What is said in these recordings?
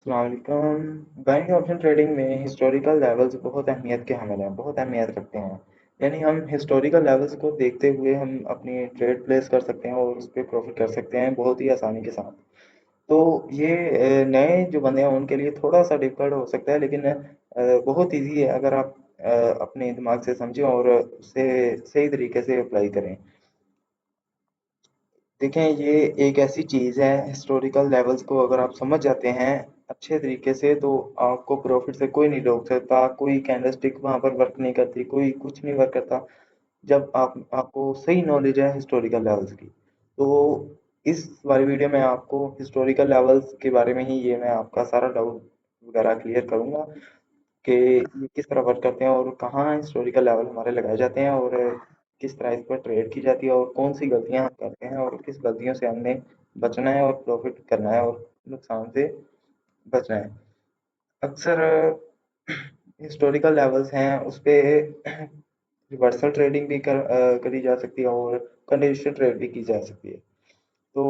अस्सलामुअलैकुम। Buying option trading में historical levels बहुत अहमियत के हामिल हैं, बहुत अहमियत रखते हैं। यानी हम हिस्टोरिकल लेवल्स को देखते हुए हम अपनी ट्रेड प्लेस कर सकते हैं और उस पे प्रॉफिट कर सकते हैं बहुत ही आसानी के साथ। तो ये नए जो बंदे हैं उनके लिए थोड़ा-सा डिफ़िकल्ट हो सकता है, लेकिन बहुत ईज़ी है अगर आप अपने दिमाग से समझें और उसे सही तरीके से अप्लाई करें। देखें, ये एक ऐसी चीज़ है, हिस्टोरिकल लेवल्स को अगर आप समझ जाते हैं अच्छे तरीके से, तो आपको प्रॉफिट से कोई नहीं रोक सकता, कोई कैंडलस्टिक वहाँ पर वर्क नहीं करती, कोई कुछ नहीं वर्क करता। जब आपको सही नॉलेज है हिस्टोरिकल लेवल्स की। तो इस वाली वीडियो में आपको हिस्टोरिकल लेवल्स के बारे में ही ये मैं आपका सारा डाउट वगैरह क्लियर करूँगा कि ये किस तरह वर्क करते हैं और कहाँ हिस्टोरिकल लेवल हमारे लगाए जाते हैं और किस तरह इस पर ट्रेड की जाती है और कौन सी गलतियां हम करते हैं और किस गलतियों से हमने बचना है और प्रॉफिट करना है और नुकसान से बचना है। अक्सर हिस्टोरिकल लेवल्स हैं उस पे रिवर्सल ट्रेडिंग भी करी जा सकती है और कंटिन्यूशन ट्रेड भी की जा सकती है। तो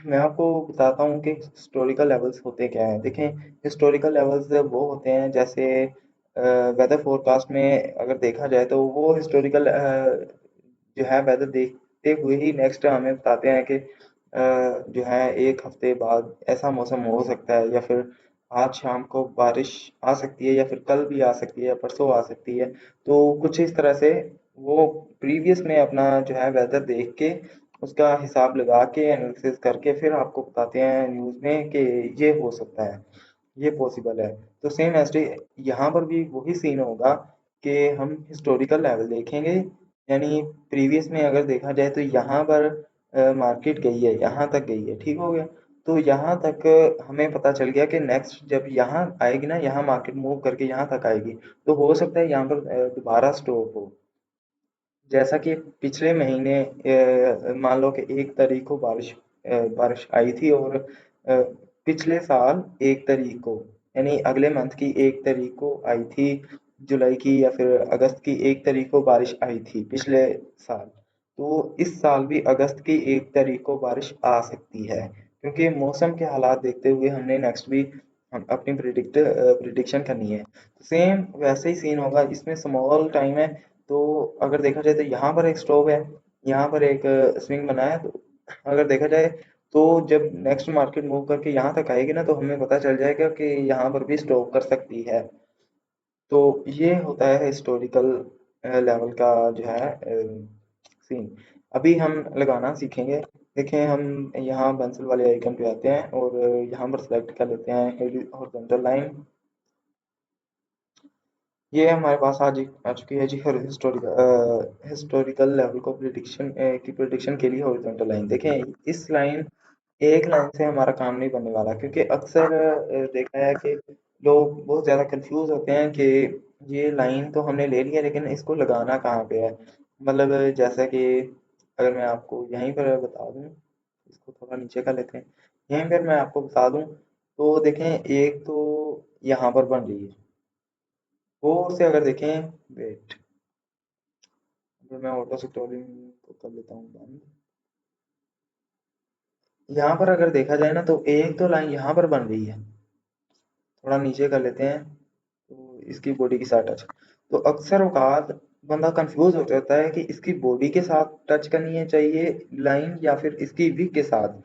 मैं आपको बताता हूँ कि हिस्टोरिकल लेवल्स होते क्या हैं। देखें, हिस्टोरिकल लेवल्स वो होते हैं जैसे वेदर फोरकास्ट में अगर देखा जाए तो वो हिस्टोरिकल जो है वेदर देखते हुए ही नेक्स्ट हमें बताते हैं कि जो है 1 हफ्ते बाद ऐसा मौसम हो सकता है या फिर आज शाम को बारिश आ सकती है या फिर कल भी आ सकती है या परसों आ सकती है। तो कुछ इस तरह से वो प्रीवियस में अपना जो है वेदर देख के उसका हिसाब लगा के एनालिसिस करके फिर आपको बताते हैं न्यूज़ में कि ये हो सकता है, ये पॉसिबल है। तो सेम ऐसे यहाँ पर भी वही सीन होगा कि हम हिस्टोरिकल लेवल देखेंगे, यानी प्रीवियस में अगर देखा जाए तो यहाँ पर मार्केट गई है, यहाँ तक गई है, ठीक हो गया। तो यहाँ तक हमें पता चल गया कि नेक्स्ट जब यहाँ आएगी ना, यहाँ मार्केट मूव करके यहाँ तक आएगी, तो हो सकता है यहाँ पर दोबारा स्टॉप हो। जैसा कि पिछले महीने मान लो कि 1 तारीख को बारिश आई थी और पिछले साल 1 तारीख को, यानी अगले मंथ की 1 तारीख को आई थी, जुलाई की या फिर अगस्त की 1 तारीख को बारिश आई थी पिछले साल। तो इस साल भी अगस्त की 1 तारीख को बारिश आ सकती है, क्योंकि मौसम के हालात देखते हुए हमने नेक्स्ट भी हम अपनी प्रिडिक्शन करनी है। सेम वैसे ही सीन होगा, इसमें स्मॉल टाइम है। तो अगर देखा जाए तो यहाँ पर एक स्टॉप है, यहाँ पर एक स्विंग बना है। तो अगर देखा जाए तो जब नेक्स्ट मार्केट मूव करके यहाँ तक आएगी ना, तो हमें पता चल जाएगा कि यहाँ पर भी स्टॉप कर सकती है। तो ये होता है हिस्टोरिकल लेवल का जो है सीन। अभी हम लगाना सीखेंगे। देखें, हम यहाँ पेंसिल वाले आइकन पे आते हैं और यहाँ पर सेलेक्ट कर लेते हैं हॉरिजॉन्टल लाइन। ये हमारे पास आ चुकी है जी हिस्टोरिकल लेवल को प्रिडिक्शन के लिए हॉरिजॉन्टल लाइन। देखें, इस लाइन एक लाइन से हमारा काम नहीं बनने वाला, क्योंकि अक्सर देखा है कि लोग बहुत ज़्यादा कंफ्यूज होते हैं कि ये लाइन तो हमने ले ली है लेकिन इसको लगाना कहाँ पे है। मतलब जैसा कि अगर मैं आपको यहीं पर बता दूं, इसको थोड़ा नीचे कर लेते हैं, यहीं पर मैं आपको बता दूं। तो देखें, एक तो यहाँ पर बन रही है, और से अगर देखें, वेट, अगर मैं ऑटो स्क्रोलिंग को कर लेता हूँ बंद। यहाँ पर अगर देखा जाए ना, तो एक तो लाइन यहाँ पर बन रही है, थोड़ा नीचे कर लेते हैं, तो इसकी बॉडी के साथ टच। तो अक्सर औकात बंदा कंफ्यूज हो जाता है कि इसकी बॉडी के साथ टच करनी है चाहिए लाइन, या फिर इसकी विक के साथ,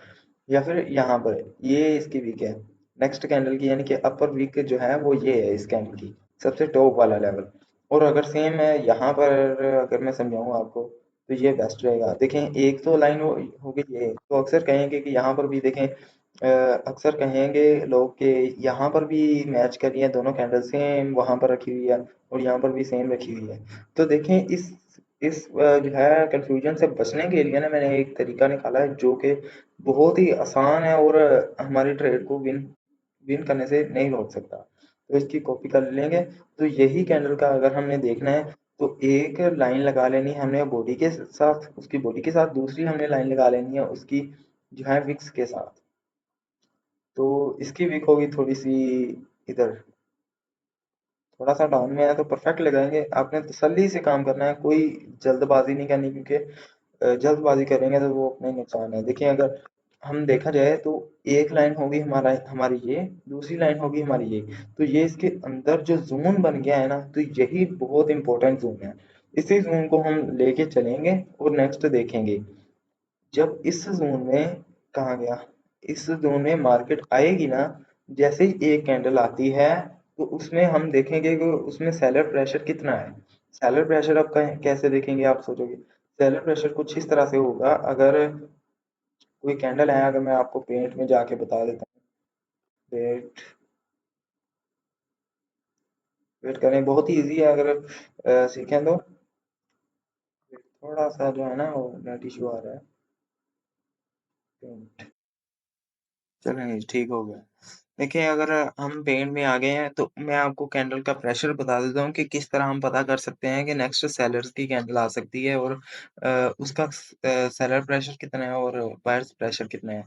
या फिर यहाँ पर ये इसकी विक है नेक्स्ट कैंडल की, यानी कि अपर विक जो है वो ये है इस कैंडल की सबसे टॉप वाला लेवल। और अगर सेम है यहाँ पर, अगर मैं समझाऊँ आपको, तो ये बेस्ट रहेगा। देखें, एक तो लाइन हो गई ये, तो अक्सर कहेंगे कि यहाँ पर भी देखें, अक्सर कहेंगे लोग कि यहाँ पर भी मैच कर रही है दोनों कैंडल, सेम वहाँ पर रखी हुई है और यहाँ पर भी सेम रखी हुई है। तो देखें, इस जो है कंफ्यूजन से बचने के लिए ना मैंने एक तरीका निकाला है जो कि बहुत ही आसान है और हमारी ट्रेड को विन विन करने से नहीं रोक सकता। तो इसकी कॉपी कर लेंगे। तो यही कैंडल का अगर हमने देखना है, तो एक लाइन लगा लेनी है हमने बॉडी के साथ, उसकी बॉडी के साथ दूसरी हमने लाइन लगा लेनी है उसकी जो है विक्स के साथ। तो इसकी विक होगी थोड़ी सी इधर, थोड़ा सा डाउन में है, तो परफेक्ट लगाएंगे। आपने तसल्ली से काम करना है, कोई जल्दबाजी नहीं करनी, क्योंकि जल्दबाजी करेंगे तो वो अपने नुकसान है। देखिए, अगर हम देखा जाए तो एक लाइन होगी हमारी ये, दूसरी लाइन होगी हमारी ये। तो ये इसके अंदर जो ज़ोन बन गया है ना, तो यही बहुत इंपॉर्टेंट ज़ोन है। इसी ज़ोन को हम लेके चलेंगे और नेक्स्ट देखेंगे। जब इस ज़ोन में, कहाँ गया? इस ज़ोन में मार्केट आएगी ना, जैसे ही एक कैंडल आती है, तो उसमें हम देखेंगे कि उसमें सेलर प्रेशर कितना है। सेलर प्रेशर आप कैसे देखेंगे, आप सोचोगे? सेलर प्रेशर कुछ इस तरह से होगा, अगर कोई कैंडल है, अगर मैं आपको पेंट में जाके बता देता हूँ। वेट वेट करें, बहुत ही इजी है, अगर सीखें तो। थोड़ा सा जो है ना वो नेट इशू आ रहा है। पेंट, चलें ठीक हो गया। देखिए, अगर हम पेंट में आ गए हैं तो मैं आपको कैंडल का प्रेशर बता देता हूँ कि किस तरह हम पता कर सकते हैं कि नेक्स्ट सेलर्स की कैंडल आ सकती है, और उसका सेलर प्रेशर कितना है और बायर्स प्रेशर कितना है।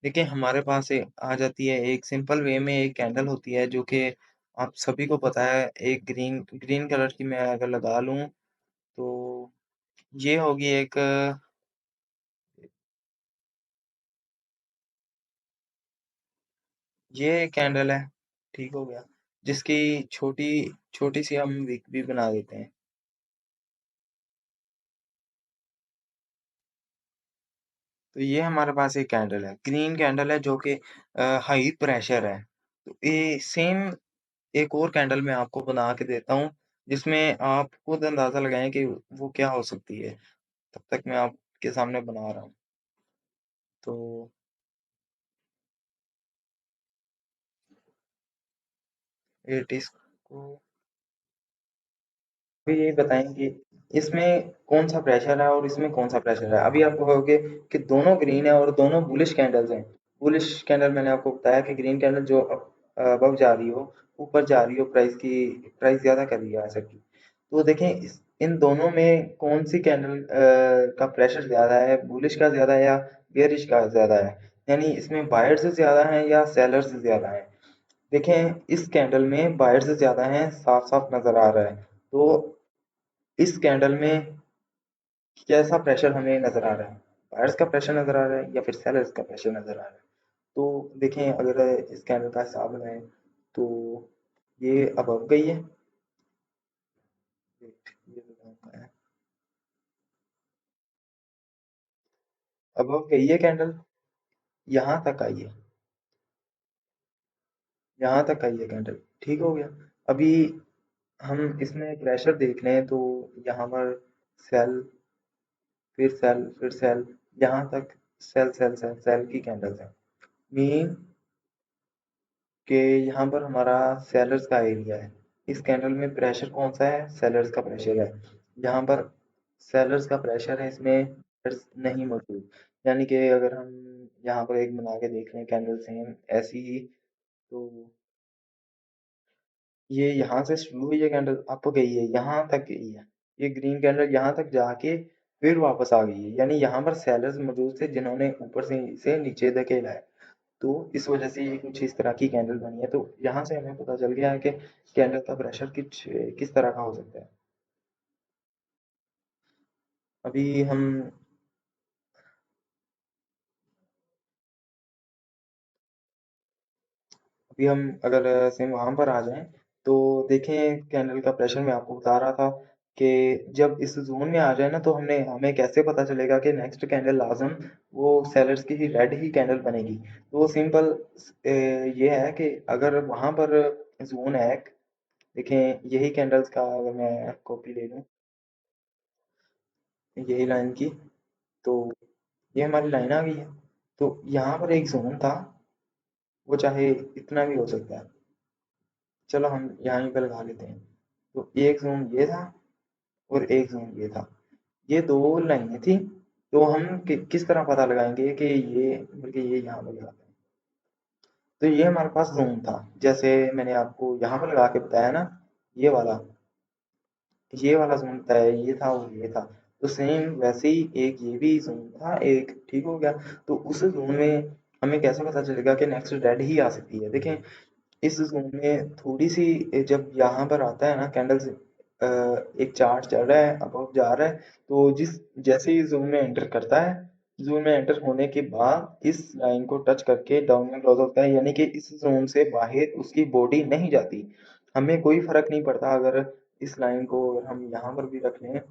देखिए, हमारे पास आ जाती है एक सिंपल वे में एक कैंडल होती है जो कि आप सभी को पता है। एक ग्रीन ग्रीन कलर की मैं अगर लगा लूं, तो ये होगी एक, ये कैंडल है, ठीक हो गया, जिसकी छोटी छोटी सी हम विक भी बना देते हैं। तो ये हमारे पास एक कैंडल है, ग्रीन कैंडल है, जो कि हाई प्रेशर है। तो ये सेम एक और कैंडल मैं आपको बना के देता हूँ, जिसमें आप खुद अंदाजा लगाएं कि वो क्या हो सकती है। तब तक मैं आपके सामने बना रहा हूँ। तो एट इसको अभी यही बताएं कि इसमें कौन सा प्रेशर है और इसमें कौन सा प्रेशर है। अभी आप कहोगे कि दोनों ग्रीन है और दोनों बुलिश कैंडल्स हैं। बुलिश कैंडल मैंने आपको बताया कि ग्रीन कैंडल जो अबव जा रही हो, ऊपर जा रही हो, प्राइस ज्यादा कर रही है asset की। तो देखें इन दोनों में कौन सी कैंडल का प्रेशर ज्यादा है, बुलिश का ज्यादा है या बेयरिश का ज्यादा है। यानी इसमें बायर्स ज्यादा हैं या सेलर्स ज्यादा हैं। देखें, इस कैंडल में बायर्स ज्यादा हैं, साफ साफ नजर आ रहा है। तो इस कैंडल में कैसा प्रेशर हमें नजर आ रहा है? बायर्स का प्रेशर नजर आ रहा है या फिर सेलर्स का प्रेशर नजर आ रहा है? तो देखें, अगर इस कैंडल का हिसाब लगाएं तो ये अब गई है। ये बताऊं है, अब गई है कैंडल, यहाँ तक आई है, यहाँ तक आई है कैंडल, ठीक हो गया। अभी हम इसमें प्रेशर देख लें तो यहाँ पर सेल, फिर सेल, फिर सेल, यहाँ तक सेल सेल सेल सेल की कैंडल्स हैं। मीन कि यहाँ पर हमारा सेलर्स का एरिया है। इस कैंडल में प्रेशर कौन सा है? सेलर्स का प्रेशर है। यहाँ पर सेलर्स का प्रेशर है, इसमें buyers नहीं मौजूद। यानी कि अगर हम यहाँ पर एक बना के देख लें कैंडल सेम ऐसी ही, तो ये यहाँ से शुरू हुई है कैंडल, अप गई है, यहाँ तक गई है। ये ग्रीन कैंडल यहाँ तक जाके फिर वापस आ गई है, यानी यहाँ पर सेलर्स मौजूद थे जिन्होंने ऊपर से इसे नीचे धकेला है। तो इस वजह से ये कुछ इस तरह की कैंडल बनी है। तो यहाँ से हमें पता चल गया है कि कैंडल का प्रेशर किस तरह का हो सकता है। अभी हम अभी हम अगर सेम वहां पर आ जाएं, तो देखें कैंडल का प्रेशर मैं आपको बता रहा था कि जब इस जोन में आ जाए ना, तो हमने हमें कैसे पता चलेगा कि नेक्स्ट कैंडल लाजम वो सेलर्स की ही रेड ही कैंडल बनेगी। तो वो सिंपल ये है कि अगर वहां पर जोन है, देखें यही कैंडल्स का अगर मैं कॉपी ले लूं, यही लाइन की, तो ये हमारी लाइन आ गई है। तो यहाँ पर एक जोन था, वो चाहे इतना भी हो सकता है। चलो हम यहाँ पे लगा लेते हैं। तो एक जोन ये था और एक जोन ये था, ये दो लाइनें थी। तो हम किस तरह पता लगाएंगे कि ये, बल्कि ये यहाँ पे लगाते हैं। तो ये हमारे पास जोन था, जैसे मैंने आपको यहाँ पे लगा के बताया ना, ये वाला, ये वाला ज़ोन था, ये था और ये था। तो सेम वैसे ही एक ये भी ज़ोन था एक, ठीक हो गया। तो उस ज़ोन में हमें कैसे पता चलेगा कि नेक्स्ट रेड ही आ सकती है? देखें, इस ज़ोन में थोड़ी सी जब यहाँ पर आता है ना कैंडल्स, एक चार्ट चल रहा है, अबव जा रहा है, तो जिस जैसे ही ज़ोन में एंटर करता है, जोन में एंटर होने के बाद इस लाइन को टच करके डाउन में क्लोज होता है, यानी कि इस जोन से बाहर उसकी बॉडी नहीं जाती। हमें कोई फर्क नहीं पड़ता अगर इस लाइन को हम यहाँ पर भी रख लें।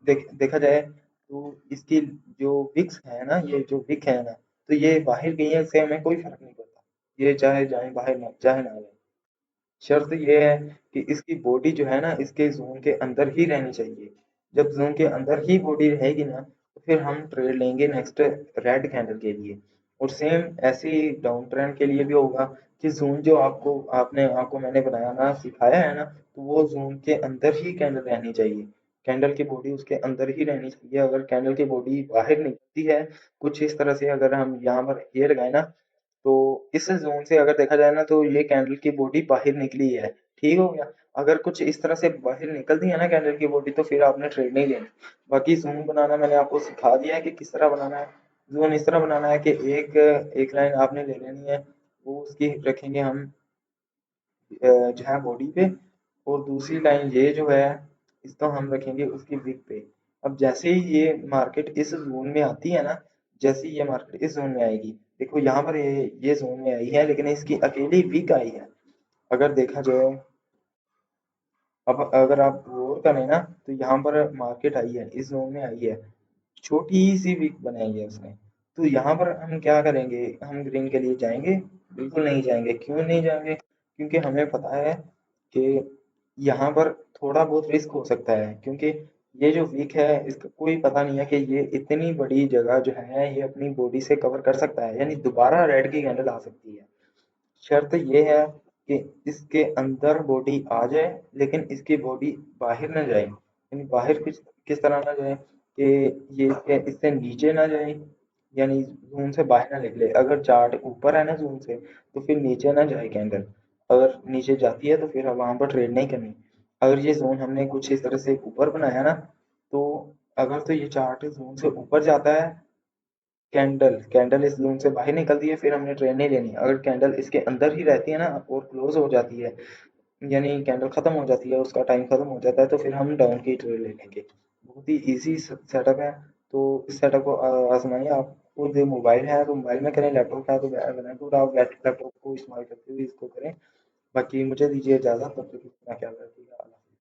देखा जाए तो इसकी जो विक्स है ना, ये जो विक है ना, तो ये बाहर गई है, इससे हमें कोई फर्क नहीं पड़ता, ये चाहे जाए बाहर ना चाहे ना जाए। शर्त ये है कि इसकी बॉडी जो है ना इसके जोन के अंदर ही रहनी चाहिए। जब जोन के अंदर ही बॉडी रहेगी ना तो फिर हम ट्रेड लेंगे नेक्स्ट रेड कैंडल के लिए। और सेम ऐसे ही डाउन ट्रेंड के लिए भी होगा कि जोन जो आपको मैंने बनाया ना सिखाया है ना, तो वो जोन के अंदर ही कैंडल रहनी चाहिए। कैंडल की बॉडी उसके अंदर ही रहनी चाहिए। अगर कैंडल की बॉडी बाहर निकलती है कुछ इस तरह से, अगर हम यहाँ पर ये लगाए ना, तो इस ज़ोन से अगर देखा जाए ना तो ये कैंडल की बॉडी बाहर निकली है, ठीक हो गया। अगर कुछ इस तरह से बाहर निकलती है ना कैंडल की बॉडी, तो फिर आपने ट्रेड नहीं लेनी। बाकी ज़ोन बनाना मैंने आपको सिखा दिया है कि किस तरह बनाना है। ज़ोन इस तरह बनाना है कि एक एक लाइन आपने ले लेनी है, वो उसकी रखेंगे हम जो है बॉडी पे, और दूसरी लाइन ये जो है इसको हम रखेंगे उसकी विक पे। अब जैसे ही ये मार्केट इस जोन में आती है ना, जैसे ही ये मार्केट इस जोन में आएगी, देखो यहाँ पर ये जोन में आई है लेकिन इसकी अकेली विक आई है। अगर देखा जाए, अब अगर आप गौर करें ना, तो यहाँ पर मार्केट आई है इस जोन में आई है, छोटी सी विक बनाई है उसने। तो यहाँ पर हम क्या करेंगे, हम ग्रीन के लिए जाएंगे? बिल्कुल नहीं जाएंगे। क्यों नहीं जाएंगे? क्योंकि हमें पता है कि यहाँ पर थोड़ा बहुत रिस्क हो सकता है, क्योंकि ये जो वीक है इसका कोई पता नहीं है कि ये इतनी बड़ी जगह जो है ये अपनी बॉडी से कवर कर सकता है, यानी दोबारा रेड की कैंडल आ सकती है। शर्त ये है कि इसके अंदर बॉडी आ जाए लेकिन इसकी बॉडी बाहर ना जाए। यानी बाहर किस तरह ना जाए कि ये इससे नीचे ना जाए, यानी जून से बाहर ना निकले। अगर चार्ट ऊपर है ना जून से, तो फिर नीचे ना जाए कैंडल। अगर नीचे जाती है तो फिर वहां पर ट्रेड नहीं करनी। अगर ये जोन हमने कुछ इस तरह से ऊपर बनाया ना, तो अगर तो ये चार्ट जोन से ऊपर जाता है, कैंडल कैंडल इस जून से बाहर निकलती है, फिर हमने ट्रेन नहीं लेनी। अगर कैंडल इसके अंदर ही रहती है ना और क्लोज हो जाती है, यानी कैंडल खत्म हो जाती है, उसका टाइम खत्म हो जाता है, तो फिर हम डाउन की ट्रेड ले लेंगे। बहुत ही इजी सेटअप है। तो इस सेटअप को आजमाइए। आप खुद मोबाइल है तो मोबाइल में करें, लैपटॉप है तो लैपटॉप आप लैपटॉप को इस्तेमाल करते हुए इसको करें। बाकी मुझे दीजिए इजाज़त, तब तक अपना ख्याल रखिएगा।